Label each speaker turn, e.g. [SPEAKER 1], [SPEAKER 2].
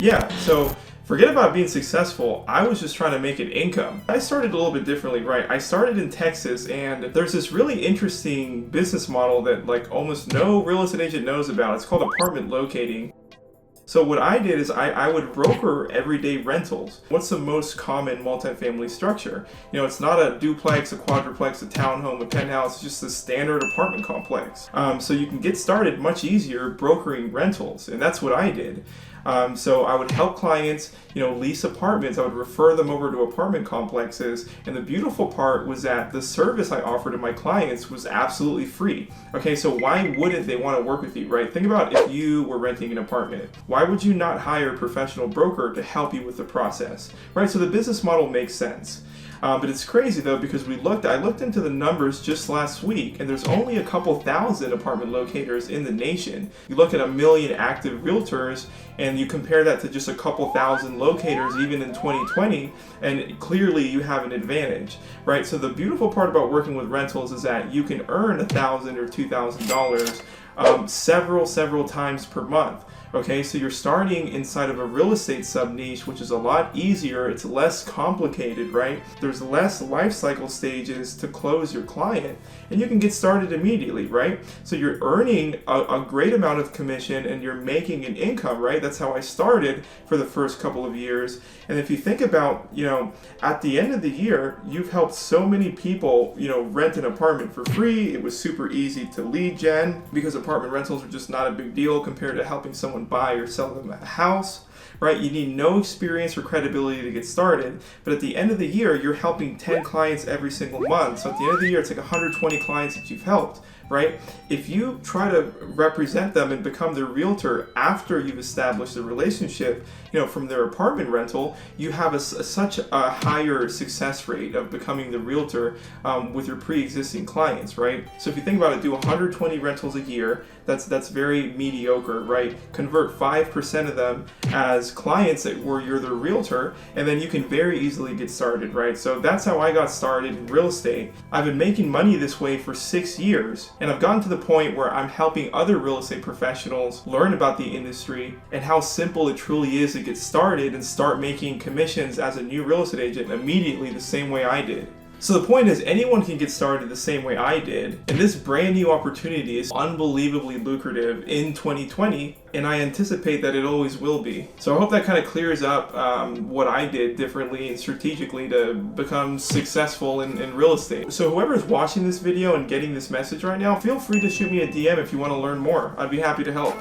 [SPEAKER 1] Yeah, so forget about being successful. I was just trying to make an income. I started a little bit differently, right? I started in Texas, and there's this really interesting business model that like almost no real estate agent knows about. It's called apartment locating. So what I did is I would broker everyday rentals. What's the most common multifamily structure? You know, it's not a duplex, a quadruplex, a townhome, a penthouse, it's just a standard apartment complex. So you can get started much easier brokering rentals, and that's what I did. So I would help clients, lease apartments. I would refer them over to apartment complexes. And the beautiful part was that the service I offered to my clients was absolutely free. Okay, so why wouldn't they want to work with you, right? Think about if you were renting an apartment. Why would you not hire a professional broker to help you with the process, right? So the business model makes sense. But it's crazy though, because I looked into the numbers just last week, and there's only a couple thousand apartment locators in the nation. You look at 1 million active realtors, and you compare that to just a couple thousand locators even in 2020, and clearly you have an advantage, right? So the beautiful part about working with rentals is that you can earn $1,000 or $2,000 several times per month. Okay, so you're starting inside of a real estate sub niche, which is a lot easier. It's less complicated, right? There's less life cycle stages to close your client, and you can get started immediately, right? So you're earning a great amount of commission, and you're making an income, right? That's how I started for the first couple of years. And if you think about, at the end of the year, you've helped so many people, rent an apartment for free. It was super easy to lead gen because apartment rentals are just not a big deal compared to helping someone buy or sell them a house, right? You need no experience or credibility to get started, but at the end of the year, you're helping 10 clients every single month. So at the end of the year, it's like 120 clients that you've helped, right? If you try to represent them and become their realtor after you've established a relationship, from their apartment rental, you have such a higher success rate of becoming the realtor with your pre-existing clients, right? So if you think about it, do 120 rentals a year. That's very mediocre, right? Convert 5% of them as clients where you're the realtor, and then you can very easily get started, right? So that's how I got started in real estate. I've been making money this way for 6 years, and I've gotten to the point where I'm helping other real estate professionals learn about the industry and how simple it truly is to get started and start making commissions as a new real estate agent immediately the same way I did. So the point is, anyone can get started the same way I did, and this brand new opportunity is unbelievably lucrative in 2020, and I anticipate that it always will be. So I hope that kind of clears up what I did differently and strategically to become successful in real estate. So whoever's watching this video and getting this message right now, feel free to shoot me a DM if you want to learn more. I'd be happy to help.